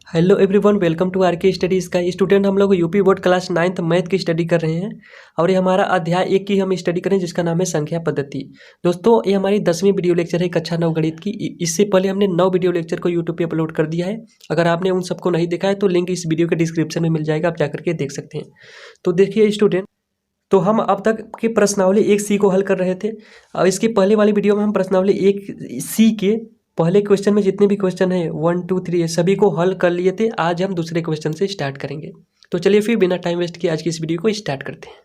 Hello everyone, welcome to R K studies का student. हम लोग UP board class 9th math की study कर रहे हैं और ये हमारा अध्याय 1 की हम स्टडी करें जिसका नाम है संख्या पद्धति। दोस्तों, ये हमारी 10वीं वीडियो लेक्चर है कक्षा 9 गणित की। इससे पहले हमने 9 वीडियो लेक्चर को यूट्यूब पे अपलोड कर दिया है। अगर आपने उन सबको नहीं देखा है तो लिंक इस वीडियो के डिस्क्रिप्शन में मिल जाएगा, आप जाकर के देख सकते हैं। तो देखिए स्टूडेंट, तो हम अब तक की प्रश्नावली 1C को हल कर रहे थे और इसके पहले वाली वीडियो में हम प्रश्नावली 1C के पहले क्वेश्चन में जितने भी क्वेश्चन है 1 2 3 सभी को हल कर लिए थे। आज हम दूसरे क्वेश्चन से स्टार्ट करेंगे। तो चलिए फिर बिना टाइम वेस्ट किए आज की इस वीडियो को स्टार्ट करते हैं।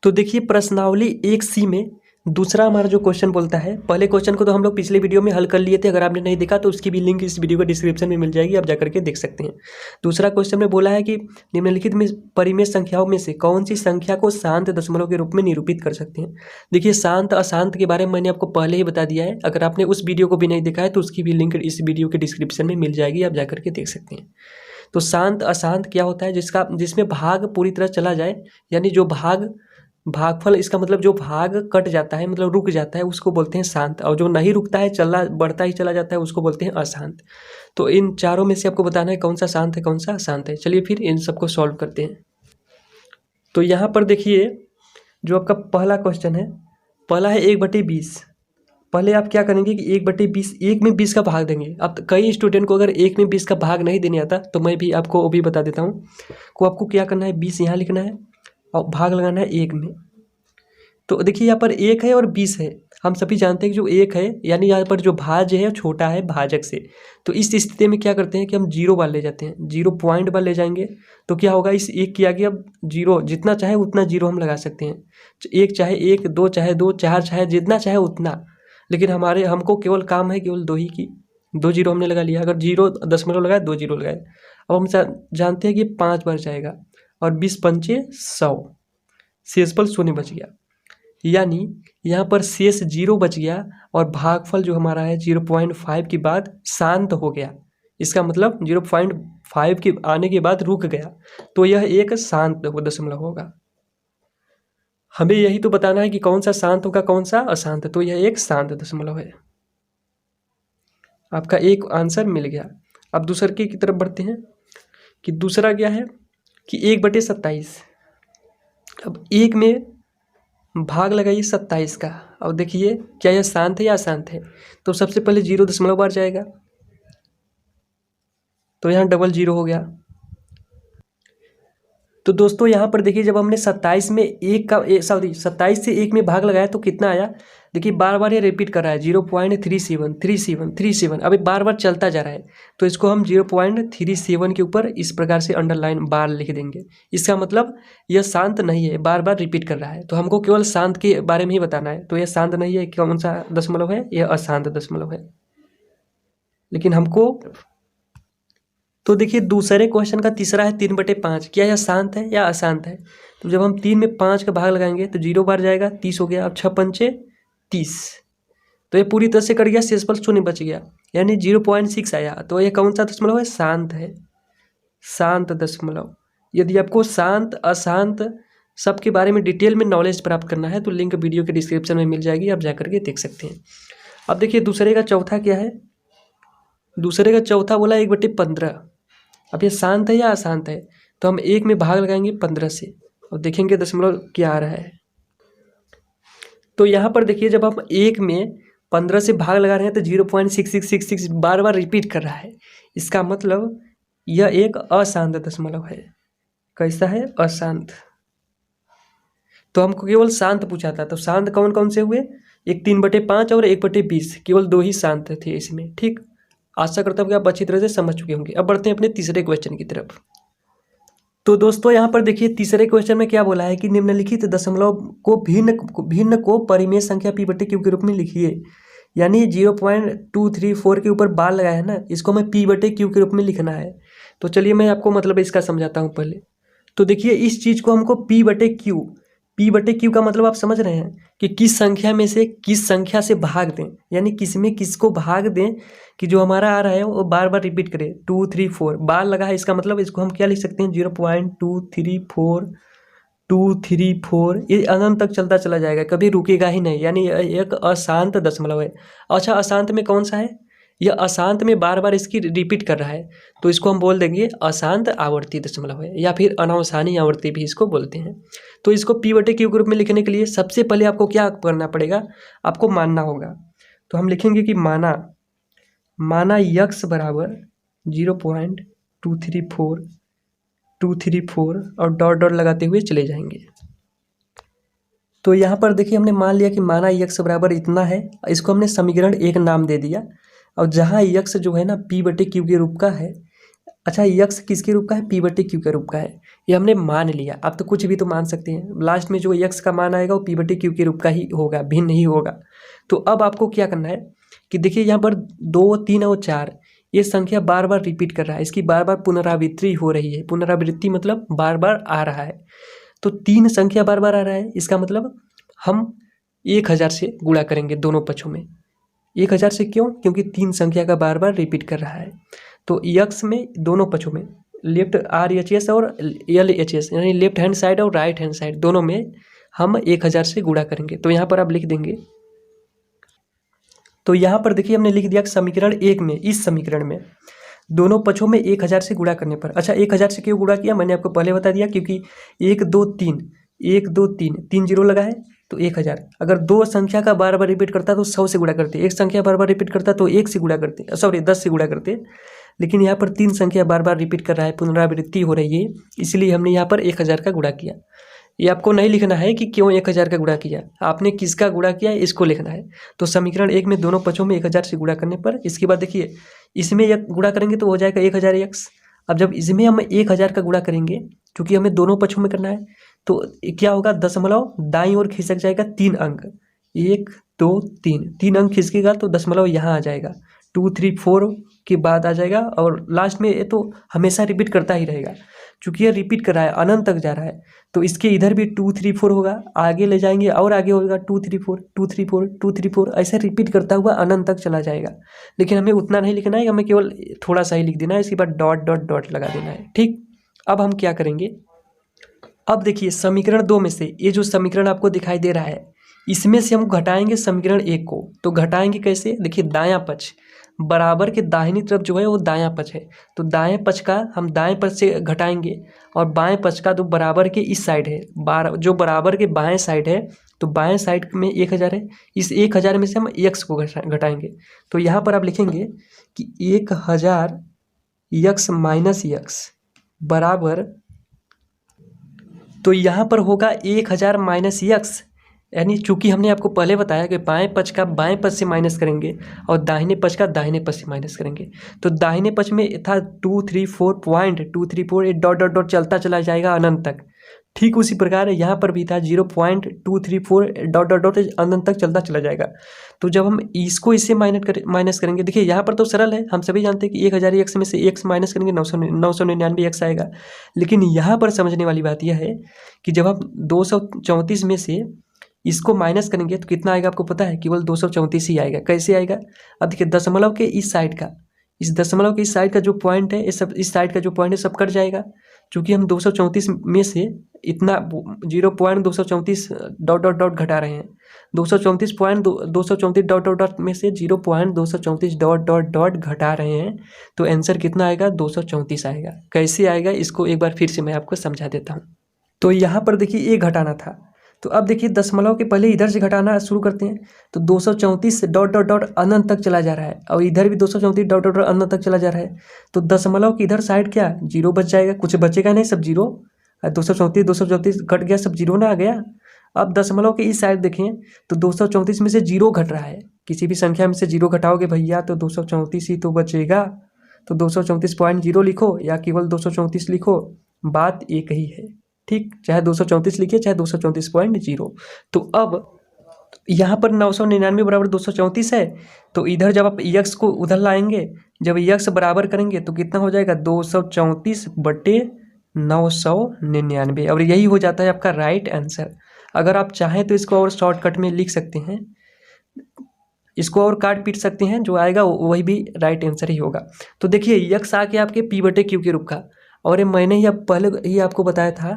तो देखिए प्रश्नावली 1C में दूसरा हमारा जो क्वेश्चन बोलता है, पहले क्वेश्चन को तो हम लोग पिछले वीडियो में हल कर लिए थे। अगर आपने नहीं देखा तो उसकी भी लिंक इस वीडियो के डिस्क्रिप्शन में मिल जाएगी, आप जाकर के देख सकते हैं। दूसरा क्वेश्चन में बोला है कि निम्नलिखित में परिमेय संख्याओं में से कौन सी संख्या को शांत दशमलव के रूप में निरूपित कर सकते हैं। देखिए शांत अशांत के बारे में मैंने आपको पहले ही बता दिया है। अगर आपने उस वीडियो को भी नहीं देखा है तो उसकी भी लिंक इस वीडियो के डिस्क्रिप्शन में मिल जाएगी, आप जाकर के देख सकते हैं। तो शांत अशांत क्या होता है? जिसमें भाग पूरी तरह चला जाए, यानी जो भागफल, इसका मतलब जो भाग कट जाता है, मतलब रुक जाता है, उसको बोलते हैं शांत। और जो नहीं रुकता है, चला बढ़ता ही चला जाता है, उसको बोलते हैं अशांत। तो इन चारों में से आपको बताना है कौन सा शांत है कौन सा अशांत है। चलिए फिर इन सबको सॉल्व करते हैं। तो यहाँ पर देखिए जो आपका पहला क्वेश्चन है, पहला है 1/20। पहले आप क्या करेंगे कि 1/20, 1 में 20 का भाग देंगे। अब कई स्टूडेंट को अगर 1 में 20 का भाग नहीं देने आता तो मैं भी आपको वो भी बता देता हूँ को आपको क्या करना है, 20 यहाँ लिखना है और भाग लगाना है 1 में। तो देखिए यहाँ पर 1 है और 20 है। हम सभी जानते हैं कि जो 1 है यानी यहाँ पर जो भाज्य है छोटा है भाजक से। तो इस स्थिति में क्या करते हैं कि हम 0 बार ले जाते हैं, 0 पॉइंट बार ले जाएंगे। तो क्या होगा, इस 1 की आगे अब 0 जितना चाहे उतना 0 हम लगा सकते हैं। 1 चाहे 1, 2 चाहे 2, 4 चाहे जितना चाहे उतना। लेकिन हमको केवल काम है केवल 2 ही की। 2 0 हमने लगा लिया। अगर 0 दशमलव लगाए 2 0 लगाए। अब हम जानते हैं कि 5 बार जाएगा और 20 पंचे 100, शेषफल 0 बच गया। यानी यहाँ पर शेष 0 बच गया और भागफल जो हमारा है 0.5 के बाद शांत हो गया। इसका मतलब 0.5 के आने के बाद रुक गया, तो यह एक शांत दशमलव होगा। हमें यही तो बताना है कि कौन सा शांत होगा कौन सा अशांत। तो यह एक शांत दशमलव है। आपका एक आंसर मिल गया। अब दूसरे की तरफ बढ़ते हैं कि दूसरा क्या है कि 1/27। अब 1 में भाग लगाइए 27 का। अब देखिए क्या यह शांत है या अशांत है। तो सबसे पहले 0 दशमलव बार जाएगा, तो यहाँ डबल 0 हो गया। तो दोस्तों यहाँ पर देखिए जब हमने 27 में 27 से 1 में भाग लगाया तो कितना आया। देखिए बार बार ये रिपीट कर रहा है 0.37 अभी बार बार चलता जा रहा है। तो इसको हम 0.37 के ऊपर इस प्रकार से अंडरलाइन बार लिख देंगे। इसका मतलब यह शांत नहीं है, बार बार रिपीट कर रहा है। तो हमको केवल शांत के बारे में ही बताना है। तो यह शांत नहीं है, कौन सा दशमलव है, यह अशांत दशमलव है। लेकिन हमको तो देखिए दूसरे क्वेश्चन का तीसरा है 3/5। क्या यह शांत है या अशांत है। तो जब हम 3 में 5 का भाग लगाएंगे तो 0 बार जाएगा, 30 हो गया। अब 6 पंचे 30, तो ये पूरी तरह से कट गया, शेषफल 0 बच गया, यानी 0.6 आया। तो ये कौन सा दशमलव है, शांत है, शांत दशमलव। यदि आपको शांत अशांत सबके बारे में डिटेल में नॉलेज प्राप्त करना है तो लिंक वीडियो के डिस्क्रिप्शन में मिल जाएगी, आप जाकर के देख सकते हैं। अब देखिए दूसरे का चौथा क्या है। दूसरे का चौथा बोला 1/15। अब ये शांत है या अशांत है। तो हम 1 में भाग लगाएंगे 15 से और देखेंगे दशमलव क्या आ रहा है। तो यहाँ पर देखिए जब हम 1 में 15 से भाग लगा रहे हैं तो 0.6666 बार बार रिपीट कर रहा है। इसका मतलब यह एक अशांत दशमलव है। कैसा है, अशांत। तो हमको केवल शांत पूछा था, तो शांत कौन कौन से हुए, एक 3/5 और 1/20, केवल 2 ही शांत थे इसमें। ठीक, आशा करता हूँ कि आप अच्छी तरह से समझ चुके होंगे। अब बढ़ते हैं अपने तीसरे क्वेश्चन की तरफ। तो दोस्तों यहाँ पर देखिए तीसरे क्वेश्चन में क्या बोला है कि निम्नलिखित दशमलव को भिन्न को परिमेय संख्या P/Q के रूप में लिखिए। यानी 0.234 के ऊपर बार लगाया है ना, इसको हमें P/Q के रूप में लिखना है। तो चलिए मैं आपको मतलब इसका समझाता हूँ पहले। तो देखिए इस चीज़ को हमको P/Q का मतलब आप समझ रहे हैं कि किस संख्या में से किस संख्या से भाग दें, यानी किस में किसको भाग दें कि जो हमारा आ रहा है वो बार बार रिपीट करें। 2 3 4 बार लगा है, इसका मतलब इसको हम क्या लिख सकते हैं, 0.234 2 3 4 ये अनंत तक चलता चला जाएगा, कभी रुकेगा ही नहीं, यानी एक अशांत दशमलव है। अच्छा, अशांत में कौन सा है? यह अशांत में बार बार इसकी रिपीट कर रहा है, तो इसको हम बोल देंगे अशांत आवर्ती दशमलव है, या फिर अनावसानी आवर्ती भी इसको बोलते हैं। तो इसको P/Q के रूप में लिखने के लिए सबसे पहले आपको क्या करना पड़ेगा? आपको मानना होगा। तो हम लिखेंगे कि माना यक्स बराबर 0.234 और डॉट डॉट लगाते हुए चले जाएंगे। तो यहाँ पर देखिए हमने मान लिया कि माना यक्स बराबर इतना है, इसको हमने समीकरण 1 नाम दे दिया। और जहाँ यक्स जो है ना P/Q के रूप का है। अच्छा, यक्स किसके रूप का है? P/Q के रूप का है, ये हमने मान लिया। आप तो कुछ भी तो मान सकते हैं, लास्ट में जो यक्स का मान आएगा वो P/Q के रूप का ही होगा, भिन्न नहीं होगा। तो अब आपको क्या करना है कि देखिए यहाँ पर 2 3 और 4 ये संख्या बार बार रिपीट कर रहा है, इसकी बार बार पुनरावृत्ति हो रही है। पुनरावृत्ति मतलब बार बार आ रहा है। तो 3 संख्या बार बार आ रहा है, इसका मतलब हम 1000 से गुणा करेंगे दोनों पक्षों में। 1000 से क्यों? क्योंकि 3 संख्या का बार बार रिपीट कर रहा है। तो यक्स में दोनों पक्षों में लेफ्ट RHS और LHS यानी लेफ्ट हैंड साइड और राइट हैंड साइड दोनों में हम 1000 से गुणा करेंगे। तो यहाँ पर आप लिख देंगे। तो यहाँ पर देखिए हमने लिख दिया समीकरण 1 में, इस समीकरण में दोनों पक्षों में 1000 से गुणा करने पर। अच्छा, 1000 से क्यों गुणा किया? मैंने आपको पहले बता दिया, क्योंकि 1 2 3 1 2 3 जीरो लगा है तो 1000। अगर 2 संख्या का बार बार रिपीट करता तो 100 से गुणा करते, एक संख्या बार बार रिपीट करता तो 1 से गुणा करते, सॉरी 10 से गुणा करते। लेकिन यहाँ पर 3 संख्या बार बार रिपीट कर रहा है, पुनरावृत्ति हो रही है, इसलिए हमने यहाँ पर 1000 का गुणा किया। ये आपको नहीं लिखना है कि क्यों 1000 का गुणा किया, आपने किसका गुणा किया है इसको लिखना है। तो समीकरण 1 में दोनों पक्षों में 1000 से गुणा करने पर, इसके बाद देखिए इसमें गुणा करेंगे तो हो जाएगा 1000 एक्स। अब जब इसमें हम 1000 का गुणा करेंगे, क्योंकि हमें दोनों पक्षों में करना है, तो क्या होगा? दशमलव दाईं ओर खिसक जाएगा 3 अंक, 1 2 3 अंक खिसकेगा तो दशमलव यहाँ आ जाएगा, 2 3 4 के बाद आ जाएगा, और लास्ट में ये तो हमेशा रिपीट करता ही रहेगा। चूँकि ये रिपीट कर रहा है, अनंत तक जा रहा है, तो इसके इधर भी 2 3 4 होगा, आगे ले जाएंगे और आगे होगा 2 3 4 2 3 4 2 3 4, ऐसे रिपीट करता हुआ अनंत तक चला जाएगा। लेकिन हमें उतना नहीं लिखना है, हमें केवल थोड़ा सा ही लिख देना है, इसके बाद डॉट डॉट डॉट लगा देना है। ठीक, अब हम क्या करेंगे? अब देखिए समीकरण 2 में से ये जो समीकरण आपको दिखाई दे रहा है, इसमें से हम घटाएंगे समीकरण 1 को। तो घटाएंगे कैसे? देखिए दायां पक्ष बराबर के दाहिनी तरफ जो है वो दायां पक्ष है, तो दाएं पक्ष का हम दाएं पक्ष से घटाएंगे, और बाएं पक्ष का तो बराबर के इस साइड है, जो बराबर के बाएं साइड है, तो बाएं साइड में 1000 है, इस 1000 में से हम x को घटाएंगे। तो यहाँ पर आप लिखेंगे कि 1000 x माइनस x बराबर, तो यहाँ पर होगा 1000 माइनस x, यानी चूंकि हमने आपको पहले बताया कि बाएं पक्ष का बाएं पक्ष से माइनस करेंगे और दाहिने पक्ष का दाहिने पक्ष से माइनस करेंगे। तो दाहिने पक्ष में था 234.234, ये डॉट डॉट डॉट चलता चला जाएगा अनंत तक। ठीक उसी प्रकार यहाँ पर भी था 0.234 डॉट डॉट डॉट अनंत तक चलता चला जाएगा। तो जब हम इसको इससे माइनस करेंगे, देखिए यहाँ पर तो सरल है, हम सभी जानते हैं कि 1000 x में से x माइनस करेंगे 999 x आएगा। लेकिन यहाँ पर समझने वाली बात यह है कि जब हम 234 में से इसको माइनस करेंगे तो कितना आएगा आपको पता है? केवल 234 ही आएगा। कैसे आएगा? अब देखिए दशमलव के इस साइड का, इस दशमलव के इस साइड का जो पॉइंट है, इस साइड का जो पॉइंट है सब कट जाएगा। चूँकि हम 234 में से इतना 0.234 डॉट डॉट डॉट घटा रहे हैं, 234 डॉट डॉट डॉट में से 0.234 डॉट डॉट डॉट घटा रहे हैं, तो आंसर कितना आएगा? 234 आएगा। कैसे आएगा इसको एक बार फिर से मैं आपको समझा देता हूँ। तो यहाँ पर देखिए ये घटाना था, तो अब देखिए दशमलव के पहले इधर से घटाना शुरू करते हैं। तो 234 डॉट डॉट डॉट अनंत तक चला जा रहा है, और इधर भी 234 डॉट डॉट डॉट अनंत तक चला जा रहा है। तो दशमलव की इधर साइड क्या? जीरो बच जाएगा, कुछ बचेगा नहीं, सब जीरो। 234 कट गया, सब जीरो ना आ गया। अब दशमलव के इस साइड देखें तो 234 में से जीरो घट रहा है, किसी भी संख्या में से जीरो घटाओगे भैया तो 234 ही तो बचेगा। तो 234.0 लिखो या केवल 234 लिखो, बात एक ही है। ठीक, चाहे 234 लिखिए चाहे 234.0। तो अब यहाँ पर 999 बराबर 234 है, तो इधर जब आप यक्स को उधर लाएंगे, जब यक्स बराबर करेंगे तो कितना हो जाएगा? 234/999, और यही हो जाता है आपका राइट आंसर। अगर आप चाहें तो इसको और शॉर्टकट में लिख सकते हैं, इसको और काट पीट सकते हैं, जो आएगा वही भी राइट आंसर ही होगा। तो देखिए यक्स आके आपके P/Q के रूप का, और मैंने ही अब पहले ही आपको बताया था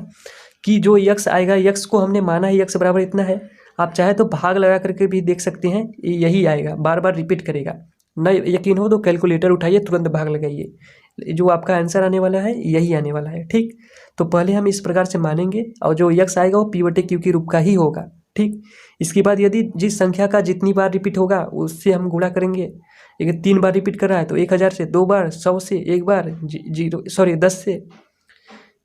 कि जो यक्स आएगा, यक्स को हमने माना है यक्स बराबर इतना है, आप चाहे तो भाग लगा करके भी देख सकते हैं, यही आएगा, बार बार रिपीट करेगा। न यकीन हो तो कैलकुलेटर उठाइए, तुरंत भाग लगाइए, जो आपका आंसर आने वाला है यही आने वाला है। ठीक, तो पहले हम इस प्रकार से मानेंगे और जो यक्स आएगा वो p/q के रूप का ही होगा। ठीक, इसके बाद यदि जिस संख्या का जितनी बार रिपीट होगा उससे हम गुणा करेंगे। अगर 3 बार रिपीट कर रहा है तो 1000 से, 2 बार 100 से, 1 बार 10 से।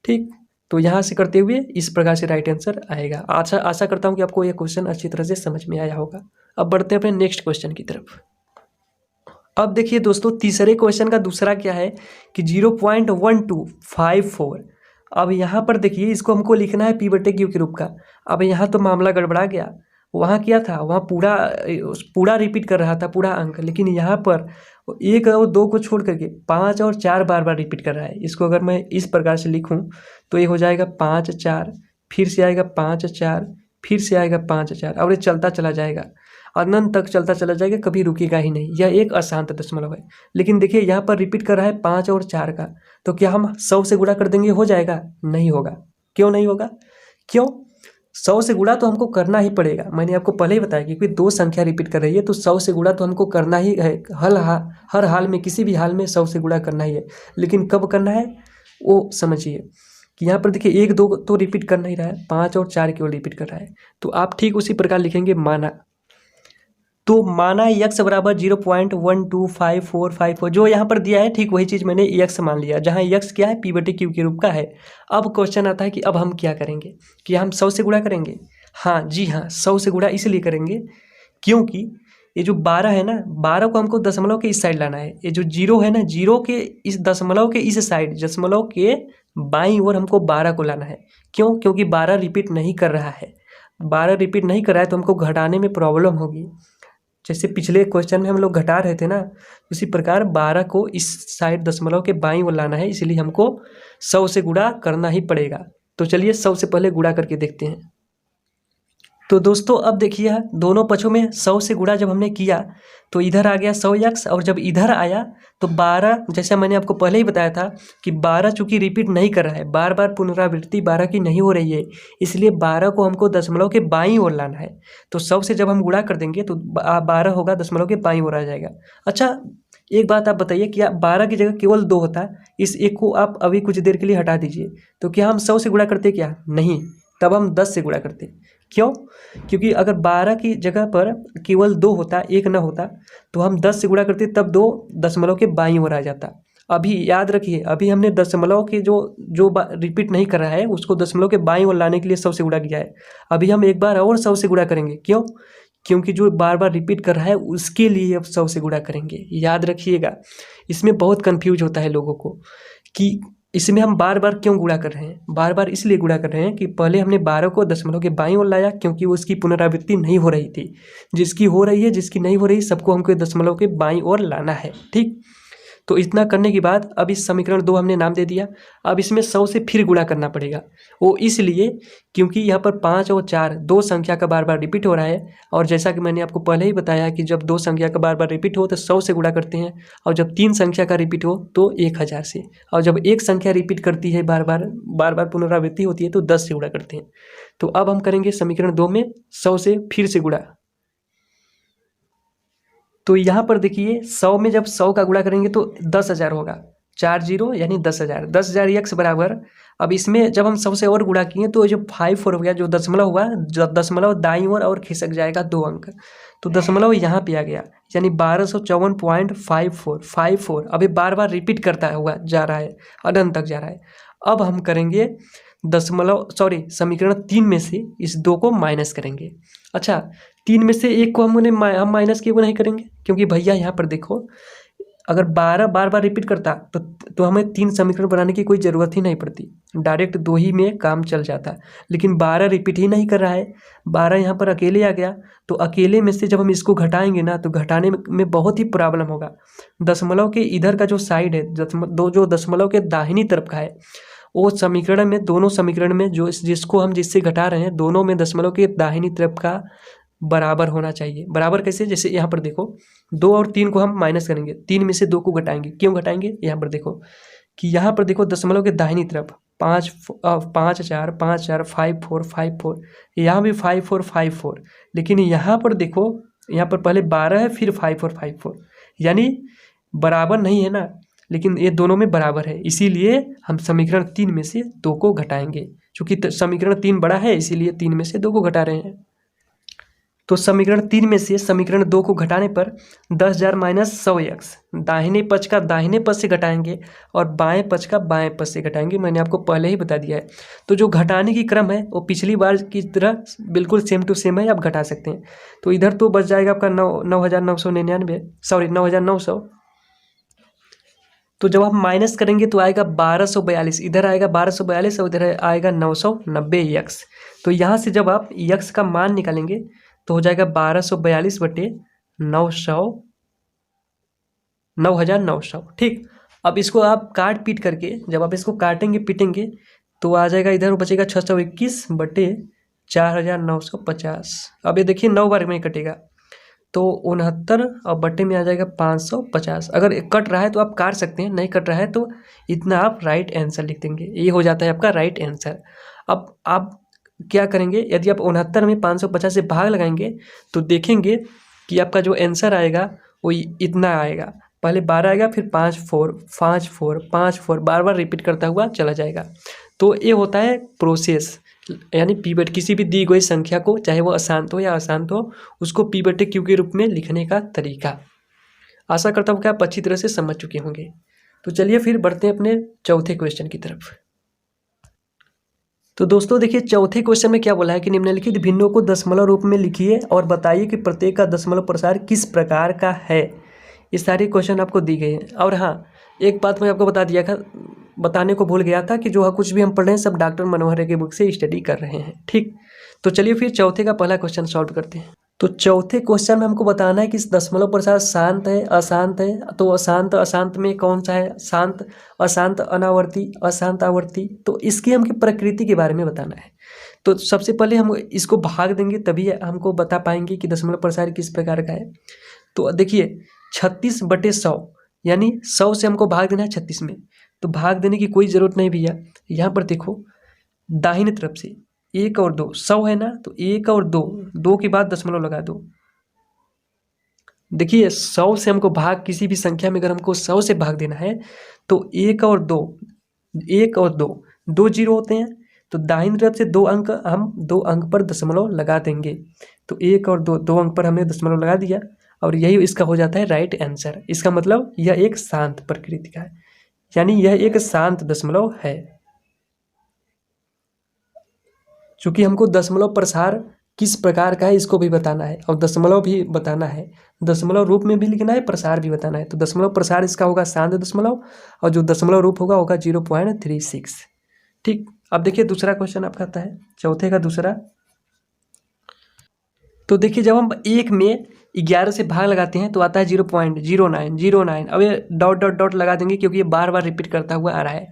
ठीक, तो यहाँ से करते हुए इस प्रकार से राइट आंसर आएगा। आशा करता हूँ कि आपको यह क्वेश्चन अच्छी तरह से समझ में आया होगा। अब बढ़ते हैं अपने नेक्स्ट क्वेश्चन की तरफ। अब देखिए दोस्तों, तीसरे क्वेश्चन का दूसरा क्या है कि 0.1254। अब यहाँ पर देखिए, इसको हमको लिखना है p/q के रूप का। अब यहाँ तो मामला गड़बड़ा गया। वहाँ क्या था, वहाँ पूरा रिपीट कर रहा था पूरा अंक, लेकिन यहाँ पर 1 और 2 को छोड़ करके 5 और 4 बार बार रिपीट कर रहा है। इसको अगर मैं इस प्रकार से लिखूँ तो ये हो जाएगा 5 4, फिर से आएगा 5 4, फिर से आएगा 5 4, और ये चलता चला जाएगा, अनंत तक चलता चला जाएगा, कभी रुकेगा ही नहीं। यह एक अशांत दशमलव है। लेकिन देखिए यहाँ पर रिपीट कर रहा है 5 और 4 का, तो क्या हम 100 से गुणा कर देंगे, हो जाएगा? नहीं होगा। क्यों नहीं होगा? क्यों? 100 से गुणा तो हमको करना ही पड़ेगा। मैंने आपको पहले ही बताया कि कोई 2 संख्या रिपीट कर रही है तो 100 से गुणा तो हमको करना ही है। हर हाल में, किसी भी हाल में 100 से गुणा करना ही है। लेकिन कब करना है वो समझिए कि यहाँ पर देखिए 1 2 तो रिपीट कर नहीं रहा है, 5 और 4 केवल रिपीट कर रहा है। तो आप ठीक उसी प्रकार लिखेंगे माना। तो माना यक्स बराबर 0.125454, जो यहाँ पर दिया है ठीक वही चीज़ मैंने यक्स मान लिया, जहाँ यक्स क्या है p/q के रूप का है। अब क्वेश्चन आता है कि अब हम क्या करेंगे, कि हम 100 से गुणा करेंगे। हाँ जी हाँ, 100 से गुणा इसलिए करेंगे क्योंकि ये जो 12 है ना, 12 को हमको दशमलव के इस साइड लाना है। ये जो 0 है ना, 0 के इस दशमलव के इस साइड, दशमलव के बाईं ओर हमको 12 को लाना है। क्यों? क्योंकि 12 रिपीट नहीं कर रहा है। 12 रिपीट नहीं कर रहा है तो हमको घटाने में प्रॉब्लम होगी। जैसे पिछले क्वेश्चन में हम लोग घटा रहे थे ना, उसी प्रकार 12 को इस साइड दशमलव के बाईं ओर लाना है, इसलिए हमको 100 से गुणा करना ही पड़ेगा। तो चलिए 100 से पहले गुणा करके देखते हैं। तो दोस्तों अब देखिए, दोनों पक्षों में 100 से गुणा जब हमने किया तो इधर आ गया 100 यक्स, और जब इधर आया तो 12, जैसा मैंने आपको पहले ही बताया था कि 12 चूंकि रिपीट नहीं कर रहा है, बार बार पुनरावृत्ति 12 की नहीं हो रही है, इसलिए 12 को हमको दशमलव के बाईं ओर लाना है। तो 100 से जब हम गुणा कर देंगे तो 12 होगा, दशमलव के बाईं ओर आ जाएगा। अच्छा, एक बात आप बताइए कि 12 की जगह केवल 2 होता, इस एक को आप अभी कुछ देर के लिए हटा दीजिए, तो क्या हम 100 से गुणा करते? क्या नहीं, तब हम 10 से गुणा करते। क्यों? क्योंकि अगर 12 की जगह पर केवल 2 होता, 1 ना होता, तो हम 10 से गुणा करते, तब 2 दशमलव के बाईं ओर आ जाता। अभी याद रखिए, अभी हमने दशमलव के जो रिपीट नहीं कर रहा है उसको दशमलव के बाईं ओर लाने के लिए 100 से गुणा किया है। अभी हम एक बार और 100 से गुणा करेंगे। क्यों? क्योंकि जो बार बार रिपीट कर रहा है उसके लिए अब 100 से गुणा करेंगे। याद रखिएगा, इसमें बहुत कन्फ्यूज होता है लोगों को कि इसमें हम बार बार क्यों गुणा कर रहे हैं। बार बार इसलिए गुणा कर रहे हैं कि पहले हमने 12 को दशमलव के बाईं ओर लाया क्योंकि उसकी पुनरावृत्ति नहीं हो रही थी। जिसकी हो रही है, जिसकी नहीं हो रही, सबको हमको दशमलव के बाईं ओर लाना है। ठीक, तो इतना करने के बाद अब इस समीकरण 2 हमने नाम दे दिया। अब इसमें 100 से फिर गुणा करना पड़ेगा। वो इसलिए क्योंकि यहाँ पर 5 और 4 दो संख्या का बार बार रिपीट हो रहा है, और जैसा कि मैंने आपको पहले ही बताया कि जब 2 संख्या का बार बार रिपीट हो तो 100 से गुणा करते हैं, और जब 3 संख्या का रिपीट हो तो 1000 से, और जब एक संख्या रिपीट करती है बार बार पुनरावृत्ति होती है तो 10 से गुणा करते हैं। तो अब हम करेंगे समीकरण 2 में 100 से फिर से गुणा। तो यहाँ पर देखिए 100 में जब 100 का गुणा करेंगे तो 10,000 होगा, 4 0 यानी 10,000। 10,000 यक्स बराबर, अब इसमें जब हम 100 से और गुणा किए तो जो 54 हो गया, जो दशमलव हुआ, दशमलव दाईं ओर और खिसक जाएगा 2 अंक, तो दशमलव यहाँ पे आ गया, यानी 1254.54। अभी बार बार रिपीट करता हुआ जा रहा है, अनंत तक जा रहा है। अब हम करेंगे समीकरण 3 में से इस 2 को माइनस करेंगे। अच्छा, 3 में से 1 को हम माइनस क्यों नहीं करेंगे? क्योंकि भैया यहाँ पर देखो, अगर 12 बार बार रिपीट करता तो हमें 3 समीकरण बनाने की कोई ज़रूरत ही नहीं पड़ती, डायरेक्ट 2 ही में काम चल जाता। लेकिन 12 रिपीट ही नहीं कर रहा है, 12 यहाँ पर अकेले आ गया, तो अकेले में से जब हम इसको घटाएंगे ना तो घटाने में बहुत ही प्रॉब्लम होगा। दशमलव के इधर का जो साइड है, जो दशमलव के दाहिनी तरफ का है, वो समीकरण में, दोनों समीकरण में जो जिसको हम जिससे घटा रहे हैं, दोनों में दशमलव के दाहिनी तरफ का बराबर होना चाहिए। बराबर कैसे? जैसे यहाँ पर देखो, 2 और 3 को हम माइनस करेंगे, 3 में से 2 को घटाएंगे। क्यों घटाएंगे? यहाँ पर देखो कि यहाँ पर देखो दशमलव के दाहिनी तरफ 5 4 5 4 5 4 5 4, यहाँ भी 5 4 5 4, लेकिन यहाँ पर देखो, यहाँ पर पहले 12 है फिर 5 4 5 4, यानी बराबर नहीं है ना, लेकिन ये दोनों में बराबर है, इसीलिए हम समीकरण 3 में से 2 को घटाएंगे। चूँकि समीकरण 3 बड़ा है इसीलिए 3 में से 2 को घटा रहे हैं। तो समीकरण 3 में से समीकरण 2 को घटाने पर 10,000 माइनस 100x, दाहिने पक्ष का दाहिने पक्ष से घटाएंगे और बाएं पक्ष का बाएं पक्ष से घटाएंगे, मैंने आपको पहले ही बता दिया है। तो जो घटाने की क्रम है वो पिछली बार की तरह बिल्कुल सेम टू सेम है, आप घटा सकते हैं। तो इधर तो बच जाएगा आपका 9,999, सॉरी 9,900। तो जब आप माइनस करेंगे तो आएगा 1242, इधर आएगा 1242 और इधर आएगा 990x। तो यहाँ से जब आप x का मान निकालेंगे तो हो जाएगा 1242 बटे 9,900। ठीक, अब इसको आप काट पीट करके, जब आप इसको काटेंगे पीटेंगे तो आ जाएगा, इधर बचेगा 621 बटे 4,950। अब ये देखिए 9 बार में कटेगा तो 69 और बटे में आ जाएगा 550। अगर कट रहा है तो आप काट सकते हैं, नहीं कट रहा है तो इतना आप राइट आंसर लिख देंगे, ये हो जाता है आपका राइट आंसर। अब आप क्या करेंगे, यदि आप 69 में 550 से भाग लगाएंगे तो देखेंगे कि आपका जो आंसर आएगा वो इतना आएगा। पहले 12 आएगा, फिर 5 4 5 4 5 4, बार बार रिपीट करता हुआ चला जाएगा। तो ये होता है प्रोसेस, यानी पी बटे किसी भी दी गई संख्या को, चाहे वो अशांत हो या अशांत हो, उसको पी बटे क्यू के रूप में लिखने का तरीका। आशा करता हूँ कि आप अच्छी तरह से समझ चुके होंगे। तो चलिए फिर बढ़ते हैं अपने चौथे क्वेश्चन की तरफ। तो दोस्तों देखिए चौथे क्वेश्चन में क्या बोला है कि निम्नलिखित भिन्नों को दशमलव रूप में लिखिए और बताइए कि प्रत्येक का दशमलव प्रसार किस प्रकार का है। ये सारे क्वेश्चन आपको दी गए हैं। और हाँ, एक बात मैं आपको बताने को भूल गया था कि जो कुछ भी हम पढ़ रहे हैं सब डॉक्टर मनोहर के बुक से स्टडी कर रहे हैं। ठीक, तो चलिए फिर चौथे का पहला क्वेश्चन सॉल्व करते हैं। तो चौथे क्वेश्चन में हमको बताना है कि इस दशमलव प्रसार शांत है अशांत है। तो अशांत अशांत में कौन सा है, शांत अशांत अनावर्ती अशांत आवर्ती। तो इसकी हमको प्रकृति के बारे में बताना है। तो सबसे पहले हम इसको भाग देंगे तभी हमको बता पाएंगे कि दशमलव प्रसार किस प्रकार का है। तो देखिए 36 बटे 100, यानी 100 से हमको भाग देना है 36 में। तो भाग देने की कोई ज़रूरत नहीं भैया, यहाँ पर देखो दाहिने तरफ से 1 और 2, 100 है ना, तो 1 और 2, 2 के बाद दशमलव लगा दो। देखिए 100 से हमको भाग, किसी भी संख्या में अगर हमको 100 से भाग देना है तो 1 और 2, 1 और 2, 2 जीरो होते हैं। तो दाहिनी तरफ से 2 अंक, हम 2 अंक पर दशमलव लगा देंगे। तो 1 और 2, 2 अंक पर हमने दशमलव लगा दिया और यही इसका हो जाता है राइट आंसर। इसका मतलब यह एक शांत प्रकृति का है, यानी यह एक शांत दशमलव है। चूँकि हमको दशमलव प्रसार किस प्रकार का है इसको भी बताना है और दशमलव भी बताना है, दशमलव रूप में भी लिखना है, प्रसार भी बताना है। तो दशमलव प्रसार इसका होगा शांत दशमलव और जो दशमलव रूप होगा 0.36। ठीक, अब देखिए दूसरा क्वेश्चन आपका आता है चौथे का दूसरा। तो देखिए जब हम 1 में 11 से भाग लगाते हैं तो आता है 0.0909। अब ये डॉट डॉट डॉट लगा देंगे क्योंकि ये बार बार रिपीट करता हुआ आ रहा है।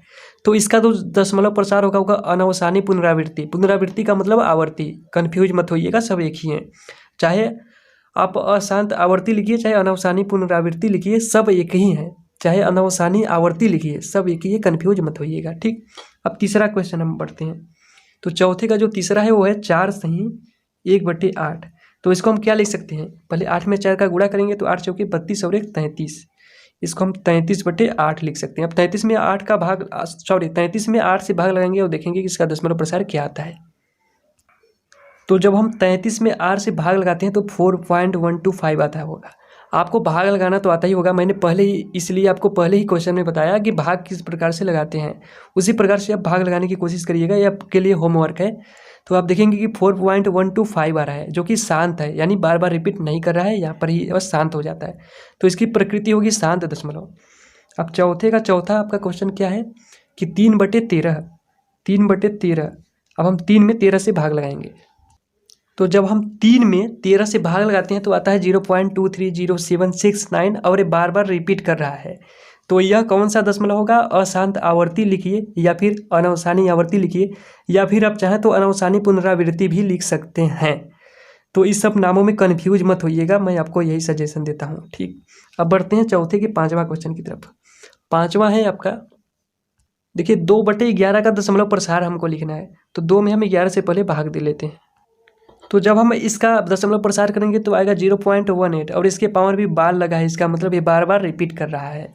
तो इसका तो दशमलव प्रसार होगा अनवसानी पुनरावृत्ति। पुनरावृत्ति का मतलब आवर्ती, कन्फ्यूज मत होइएगा, सब एक ही हैं। चाहे आप अशांत आवर्ती लिखिए चाहे अनवसानी पुनरावृत्ति लिखिए, सब एक ही हैं। चाहे अनवसानी आवर्ती लिखिए, सब एक ही है, कन्फ्यूज मत होइएगा। ठीक, अब तीसरा क्वेश्चन हम पढ़ते हैं। तो चौथे का जो तीसरा है वो है 4 सही 1/8। तो इसको हम क्या लिख सकते हैं, पहले 8 में 4 का गुणा करेंगे तो 8 चौके 32 और 1 33। इसको हम 33/8 लिख सकते हैं। अब 33 में 8 का भाग, सॉरी 33 में 8 से भाग लगाएंगे और देखेंगे कि इसका दशमलव प्रसार क्या आता है। तो जब हम 33 में 8 से भाग लगाते हैं तो 4.125 आता होगा। आपको भाग लगाना तो आता ही होगा, मैंने पहले ही इसलिए आपको पहले ही क्वेश्चन में बताया कि भाग किस प्रकार से लगाते हैं, उसी प्रकार से आप भाग लगाने की कोशिश करिएगा। ये आपके लिए होमवर्क है। तो आप देखेंगे कि 4.125 आ रहा है जो कि शांत है, यानी बार बार रिपीट नहीं कर रहा है, यहाँ पर ही बस शांत हो जाता है। तो इसकी प्रकृति होगी शांत दशमलव। अब चौथे का चौथा आपका क्वेश्चन क्या है कि 3/13, 3/13। अब हम 3 में 13 से भाग लगाएंगे। तो जब हम 3 में 13 से भाग लगाते हैं तो आता है 0.230769 और ये बार बार रिपीट कर रहा है। तो यह कौन सा दशमलव होगा, अशांत आवर्ती लिखिए या फिर अनवसानी आवर्ती लिखिए, या फिर आप चाहें तो अनवसानी पुनरावृत्ति भी लिख सकते हैं। तो इस सब नामों में कन्फ्यूज मत होइएगा, मैं आपको यही सजेशन देता हूँ। ठीक, अब बढ़ते हैं चौथे के 5वां क्वेश्चन की तरफ। 5वां है आपका देखिए 2/11 का दशमलव प्रसार हमको लिखना है, तो 2 में हम 11 से पहले भाग दे लेते हैं। तो जब हम इसका दशमलव प्रसार करेंगे तो आएगा 0.18 और इसके पावर भी बार लगा है, इसका मतलब ये बार बार रिपीट कर रहा है।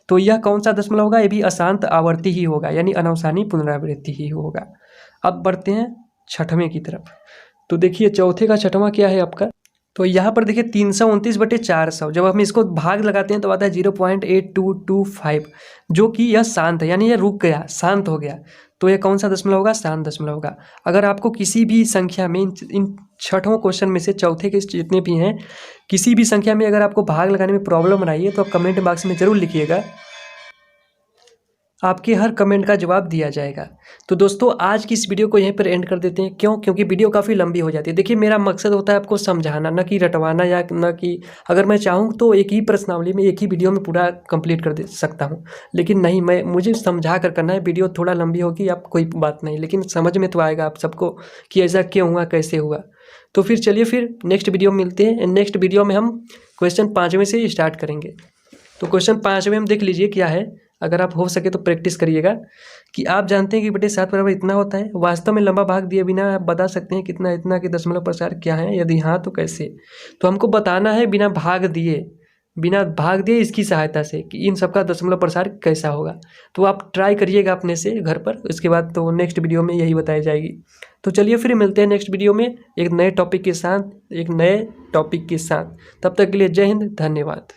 तो यह कौन सा दशमलव होगा? ये भी अशांत आवर्ती ही होगा, यानी अनवसानी पुनरावृत्ति ही होगा। अब बढ़ते हैं छठवें की तरफ। तो देखिए चौथे का छठवां क्या है आपका? तो यहाँ पर देखिए 329/400, जब हम इसको भाग लगाते हैं तो आता है 0.8225, जो कि यह शांत है, यानी यह रुक गया, शांत हो गया। तो यह कौन सा दशमलव होगा? शांत दशमलव होगा। अगर आपको किसी भी संख्या में इन छठों क्वेश्चन में से चौथे के जितने भी हैं, किसी भी संख्या में अगर आपको भाग लगाने में प्रॉब्लम आ रही है तो आप कमेंट बॉक्स में ज़रूर लिखिएगा, आपके हर कमेंट का जवाब दिया जाएगा। तो दोस्तों आज की इस वीडियो को यहीं पर एंड कर देते हैं। क्यों? क्योंकि वीडियो काफ़ी लंबी हो जाती है। देखिए मेरा मकसद होता है आपको समझाना, न कि रटवाना, या न कि अगर मैं चाहूँ तो एक ही प्रश्नावली में एक ही वीडियो में पूरा कंप्लीट कर दे सकता हूँ, लेकिन नहीं, मुझे समझा कर करना है। वीडियो थोड़ा लंबी होगी, आप कोई बात नहीं, लेकिन समझ में तो आएगा आप सबको कि ऐसा क्यों हुआ, कैसे हुआ। तो फिर चलिए फिर नेक्स्ट वीडियो में मिलते हैं। नेक्स्ट वीडियो में हम क्वेश्चन 5वें से स्टार्ट करेंगे। तो क्वेश्चन 5वें हम देख लीजिए क्या है। अगर आप हो सके तो प्रैक्टिस करिएगा कि आप जानते हैं कि बेटे 7 बराबर इतना होता है। वास्तव में लंबा भाग दिए बिना आप बता सकते हैं कितना इतना के दशमलव प्रसार क्या है? यदि हाँ तो कैसे? तो हमको बताना है बिना भाग दिए इसकी सहायता से कि इन सबका दशमलव प्रसार कैसा होगा। तो आप ट्राई करिएगा अपने से घर पर, उसके बाद तो नेक्स्ट वीडियो में यही बताई जाएगी। तो चलिए फिर मिलते हैं नेक्स्ट वीडियो में एक नए टॉपिक के साथ। तब तक के लिए जय हिंद, धन्यवाद।